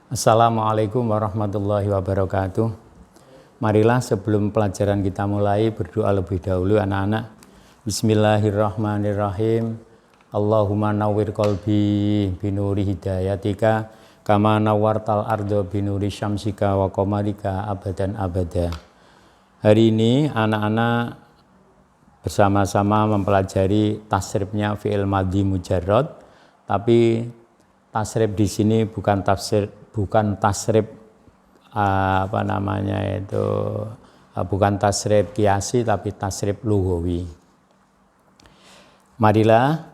Assalamualaikum warahmatullahi wabarakatuh. Marilah sebelum pelajaran kita mulai berdoa lebih dahulu anak-anak. Bismillahirrahmanirrahim. Allahumma nawwir qalbi binuri hidayatika kama nawwartal ardo binuri syamsika wa qamarika abadan abada. Hari ini anak-anak bersama-sama mempelajari tasrifnya fi'il madhi mujarrad, tapi tasrif di sini bukan tasrif bukan tasrif kiasi, tapi tasrif lughawi. Marilah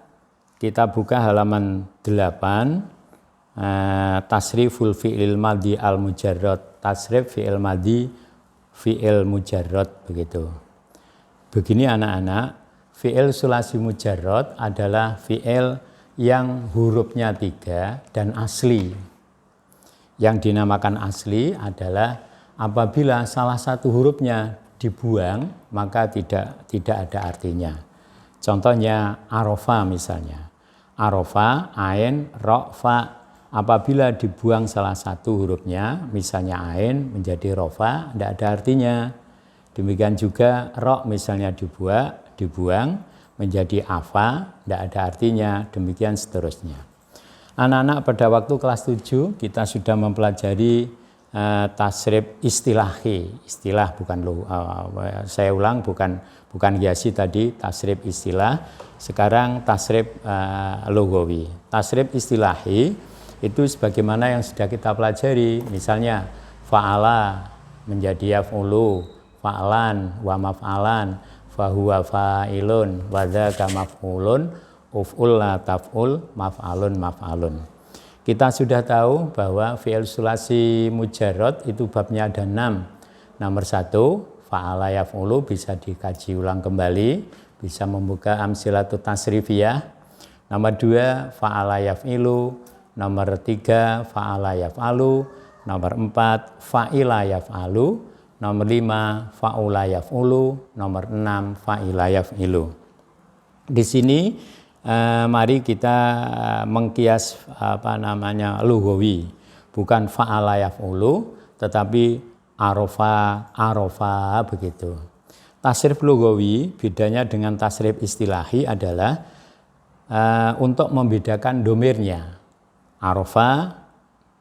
kita buka halaman 8, tasriful fi'il madhi al mujarrad, tasrif fi'il madhi fi'il mujarrad begitu. Begini anak-anak, fi'il sulasi mujarrad adalah fi'il yang hurufnya 3 dan asli. Yang dinamakan asli adalah apabila salah satu hurufnya dibuang maka tidak ada artinya. Contohnya arofa misalnya. Arofa, ain, ro, fa. Apabila dibuang salah satu hurufnya, misalnya ain menjadi rofa, tidak ada artinya. Demikian juga ro misalnya dibuang menjadi afa, tidak ada artinya, demikian seterusnya. Anak-anak pada waktu kelas 7 kita sudah mempelajari tasrif istilahi, istilah bukan saya ulang bukan kiasi tadi, tasrif istilah, sekarang tasrif lughawi. Tasrif istilahi itu sebagaimana yang sudah kita pelajari, misalnya fa'ala menjadi yaf'ulu, fa'lan wa maf'alan, fahuwa fa'ilun wa dzaka maf'ulun, uf'ul la taf'ul, maf'alun. Kita sudah tahu bahwa fi'il sulasi mujarrad itu babnya ada 6. Nomor 1, fa'ala yaf'ulu bisa dikaji ulang kembali, bisa membuka amsilatut tasrifiyah. Nomor 2, fa'ala yaf'ilu. Nomor 3, fa'ala yaf'alu. Nomor 4, fa'ila yaf'alu. Nomor 5, fa'ula yaf'ulu. Nomor 6, fa'ila yaf'ilu. Di sini mari kita mengkias lughawi. Bukan fa'ala yaf'ulu, tetapi arofa begitu. Tasrif lughawi bedanya dengan tasrif istilahi adalah untuk membedakan domirnya. Arofa,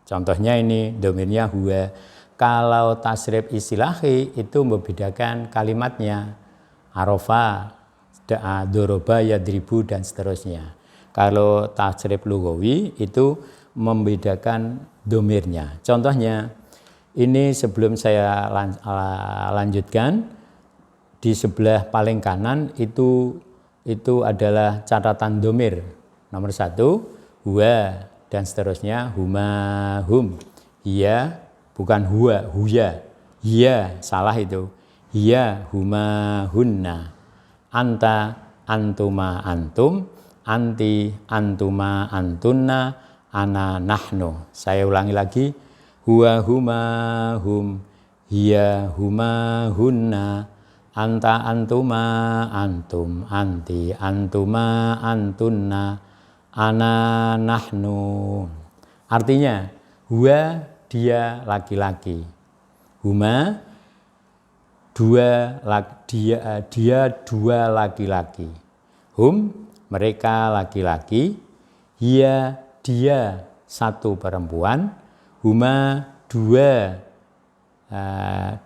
contohnya ini domirnya huwa. Kalau tasrif istilahi itu membedakan kalimatnya, arofa, doroba, yadribu, dan seterusnya. Kalau tasrif lughawi itu membedakan domirnya. Contohnya, ini sebelum saya lanjutkan, di sebelah paling kanan itu adalah catatan domir. Nomor 1, huwa, dan seterusnya, huma, hum, hiya, bukan huwa, huya, hiya, salah itu, hiya, huma, hunna, anta, antuma, antum, anti, antuma, antunna, ana, nahnu. Saya ulangi lagi, huwa, huma, hum, hiya, huma, hunna, anta, antuma, antum, anti, antuma, antunna, ana, nahnu. Artinya, huwa dia laki-laki, huma dia dua laki-laki, hum mereka laki-laki, hiya dia satu perempuan, huma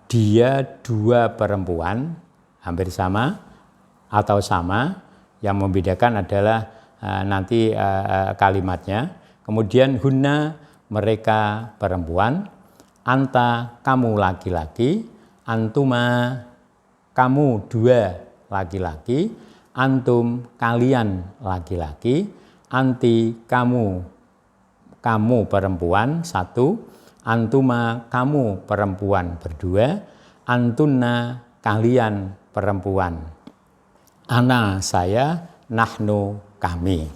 dia dua perempuan, hampir sama atau sama, yang membedakan adalah nanti kalimatnya. Kemudian hunna mereka perempuan, anta kamu laki-laki, antuma kamu dua laki-laki, antum kalian laki-laki, anti kamu perempuan satu, antuma kamu perempuan berdua, antunna kalian perempuan, ana saya, nahnu kami.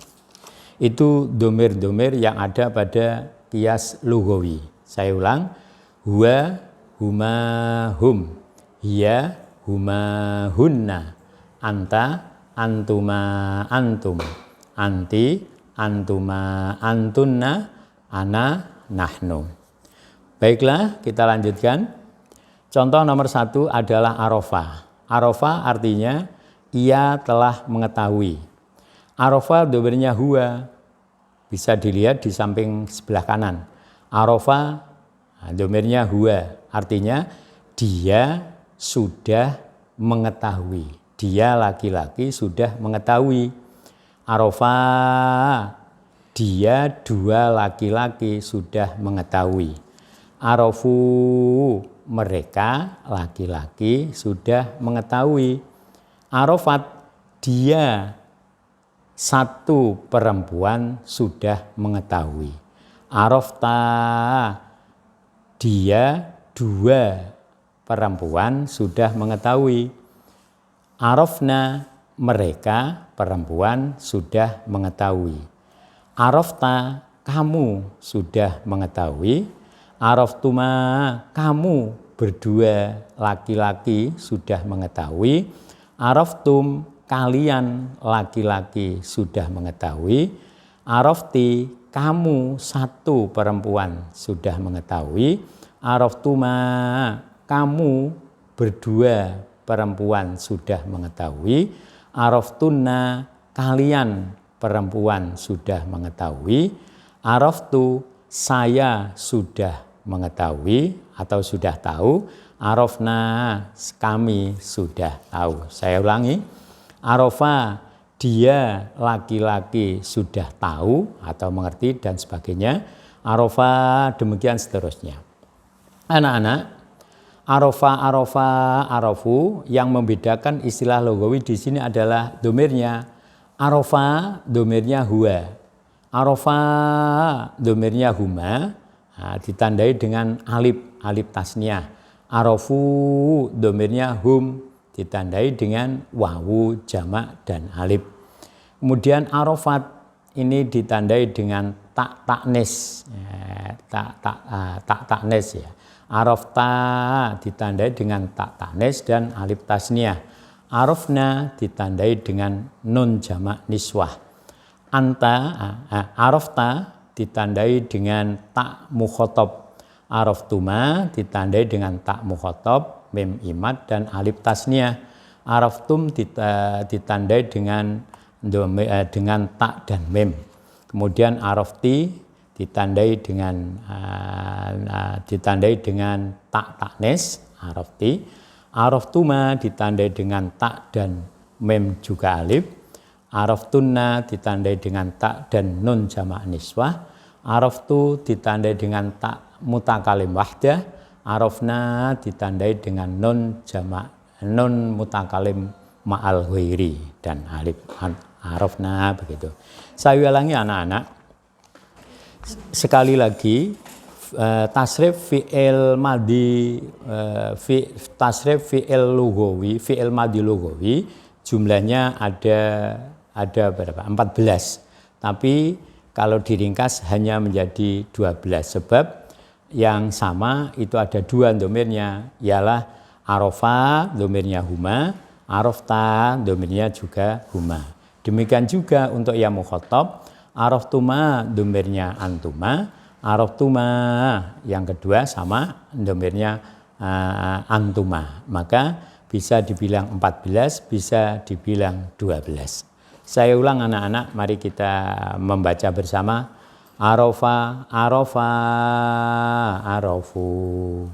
Itu domir-domir yang ada pada kias lughawi. Saya ulang, huwa, huma, hum, hiya, huma, hunna, anta, antuma, antum, anti, antuma, antunna, ana, nahnu. Baiklah, kita lanjutkan. Contoh nomor 1 adalah arafah. Arafah artinya ia telah mengetahui. Arafah domirnya huwa. Bisa dilihat di samping sebelah kanan. Arafah domirnya huwa. Artinya dia sudah mengetahui. Dia laki-laki sudah mengetahui. Arafah, dia dua laki-laki sudah mengetahui. Arafu, mereka laki-laki sudah mengetahui. Arafat, dia satu perempuan sudah mengetahui. Arafta, dia dua perempuan sudah mengetahui. Arafna, mereka perempuan sudah mengetahui. Arafta, kamu sudah mengetahui. Araftuma, kamu berdua laki-laki sudah mengetahui. Araftum, kalian laki-laki sudah mengetahui. Arafti, kamu satu perempuan sudah mengetahui. Araftuma, kamu berdua perempuan sudah mengetahui. Araftunna, kalian perempuan sudah mengetahui. Araftu, saya sudah mengetahui atau sudah tahu. Arafna, kami sudah tahu. Saya ulangi. Arafa, dia laki-laki sudah tahu atau mengerti dan sebagainya. Arafa, demikian seterusnya. Anak-anak, arafa, arafu yang membedakan istilah logawi di sini adalah domirnya. Arafa domirnya huwa. Arafa domirnya huma, ditandai dengan alif tasniyah. Arafu domirnya hum, ditandai dengan wawu jamak dan alif. Kemudian arafat ini ditandai dengan tak taknis, tak taknis ya. Arafta ditandai dengan tak taknis dan alif tasniyah. Arafna ditandai dengan nun jamak niswah. Arafta ditandai dengan tak mukhotob. Araftuma ditandai dengan tak mukhotob, mim imad dan alif tasniyah. Araftum ditandai dengan tak dan mim. Kemudian arafti ditandai dengan tak taknis, arafti. Araftuma ditandai dengan tak dan mim juga alif. Araftunna ditandai dengan tak dan nun jamak niswah. Araftu ditandai dengan tak mutakalim wahdah. Arafna ditandai dengan nun jamak nun mutakalim ma'al ghairi dan alif. Arafna begitu. Saya ulangi anak-anak. Sekali lagi, tasrif fi'il madi, tasrif fi'il lugawi, fi'il madi lugawi jumlahnya ada berapa? 14. Tapi kalau diringkas hanya menjadi 12 sebab yang sama itu ada dua domirnya, ialah arafa domirnya huma, arafta domirnya juga huma. Demikian juga untuk yang mukhatab, araftuma domirnya antuma, araftuma yang kedua sama domirnya antuma. Maka bisa dibilang 14, bisa dibilang 12. Saya ulang anak-anak, mari kita membaca bersama. Arafa, arafa, arafu,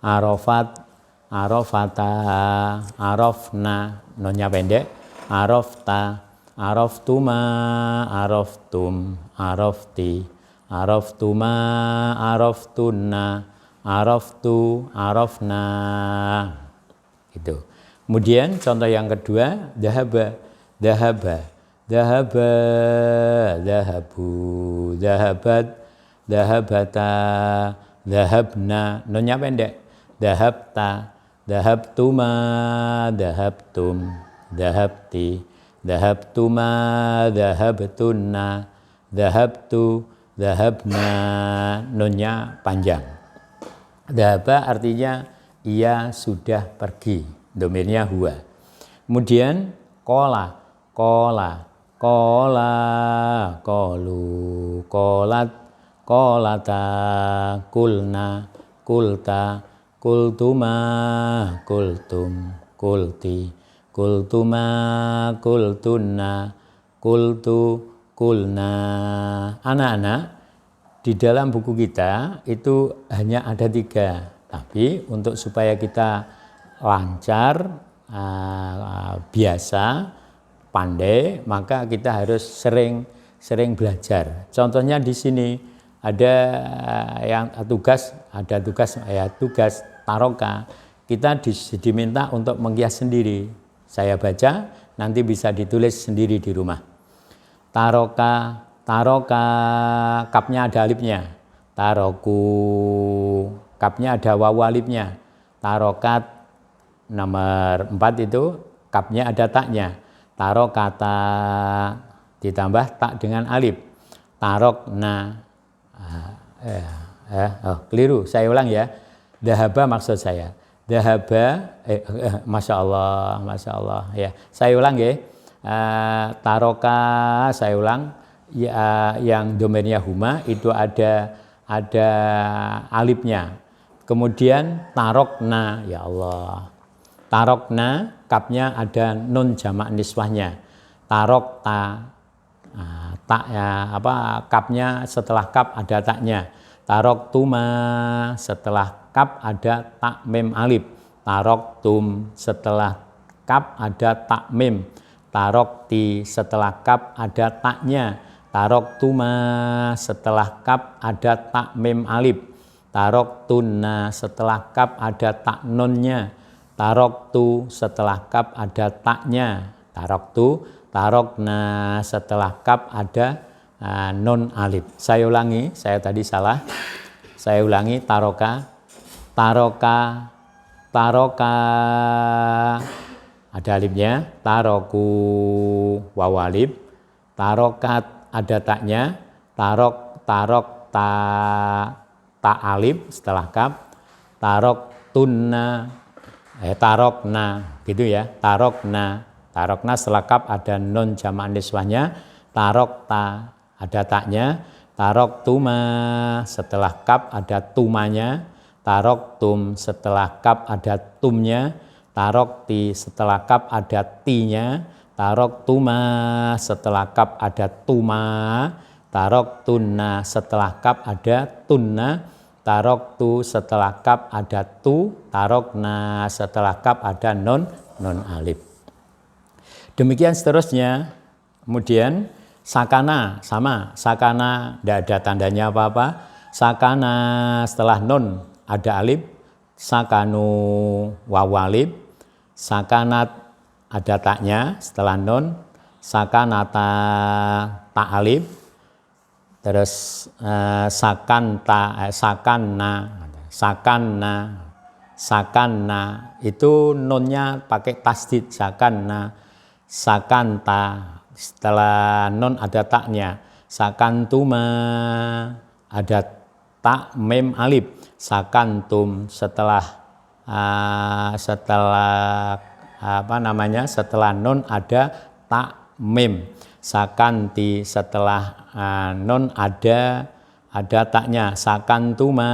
arafat, arafata, arafna, nonnya pendek, arafta, araftuma, araftum, arafti, araftuma, araftunna, araftu, arafna. Itu. Kemudian contoh yang kedua, dahaba, dahaba, dahaba, dahabu, dahabat, dahabata, dahabna, nonnya pendek, dahabta, dahabtuma, dahabtum, dahabti, dahabtuma, dahabtunna, dahabtu, dahabna, nunnya panjang. Dahaba artinya ia sudah pergi, domirnya huwa. Kemudian kola, kola, kola, kolu, kolat, kolata, kulna, kulta, kultuma, kultum, kulti, kultuma, kultunna, kultu, kulna. Anak-anak, di dalam buku kita itu hanya ada 3. Tapi untuk supaya kita lancar, biasa, pandai, maka kita harus sering belajar. Contohnya di sini ada yang tugas taroka. Kita diminta untuk menghias sendiri. Saya baca, nanti bisa ditulis sendiri di rumah. Taroka, kapnya ada alifnya. Taroku, kapnya ada wawu alifnya. Tarokat, nomor 4 itu kapnya ada taknya. Tarokata, ditambah tak dengan alif. Tarokna, keliru, saya ulang ya. Dahaba maksud saya. Dahaba, masya Allah ya. Saya ulang ya. Taroka, saya ulang. Ya, yang domainnya huma itu ada alifnya. Kemudian tarokna, ya Allah. Tarokna, kapnya ada nun jamak niswahnya. Tarokta, kapnya setelah kap ada taknya. Taroktuma, setelah kap ada tak mim alif. Taroktum, setelah kap ada tak mim. Tarokti, setelah kap ada taknya. Taroktuma, setelah kap ada tak mim alif. Taroktunna, setelah kap ada tak nunnya. Taroktu, setelah kap ada taknya. Taroktu, tarokna, setelah kap ada nun alif. Saya ulangi, saya tadi salah. Saya ulangi, taroka, taroka, taroka, ada alifnya. Taroku, wawu alif. Tarokat, ada taknya. Tarok, ta alif setelah kap. Taroktunna, tarokna, gitu ya. Tarokna setelah kap ada nun jamak niswahnya. Tarokta, ada taknya. Taroktuma, setelah kap ada tumanya. Taroktum, setelah kap ada tumnya. Tarokti, setelah kap ada tinya. Taroktuma, setelah kap ada tuma. Taroktunna, setelah kap ada tunna. Taroktu, setelah kap ada tu. Tarokna, setelah kap ada non alif. Demikian seterusnya. Kemudian sakana, sama. Sakana tidak ada tandanya apa-apa. Sakana setelah non ada alif. Sakanu, wawu alif. Sakanat, ada taknya setelah nun. Sakanata, tak alif. Terus sakanna, itu nunnya pakai tasdid. Sakanna, sakanta, setelah nun ada taknya. Sakantuma, ada tak mim alif. Sakantum, setelah setelah nun ada tak mim. Sakanti, setelah nun ada taknya. Sakantuma,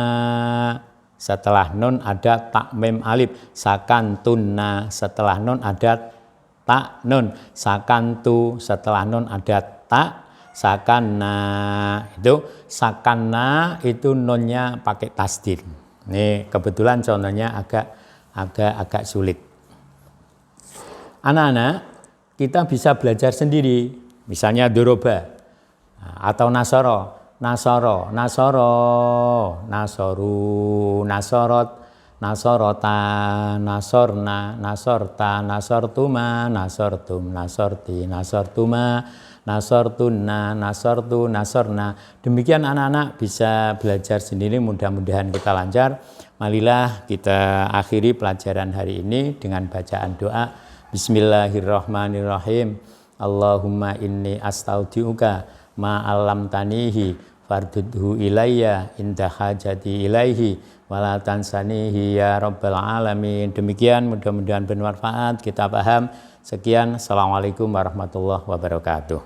setelah nun ada tak mim alif. Sakantunna, setelah nun ada tak nun. Sakantu, setelah nun ada tak. Sakanna, itu nunnya pakai tasdid. Ini kebetulan contohnya agak sulit. Anak-anak, kita bisa belajar sendiri. Misalnya doroba atau nasoro, nasoru, nasorot, nasorota, nasorna, nasorta, nasortuma, nasortum, nasorti, nasortuma, nasortunna, nasortu, nasorna. Demikian anak-anak bisa belajar sendiri. Mudah-mudahan kita lancar. Marilah kita akhiri pelajaran hari ini dengan bacaan doa. Bismillahirrahmanirrahim. Allahumma inni astaudiuka ma 'allamtanihi fardudhu ilayya inda hajati ilaihi wala tansanihi ya rabbal alamin. Demikian, mudah-mudahan bermanfaat, kita paham. Sekian, assalamualaikum warahmatullahi wabarakatuh.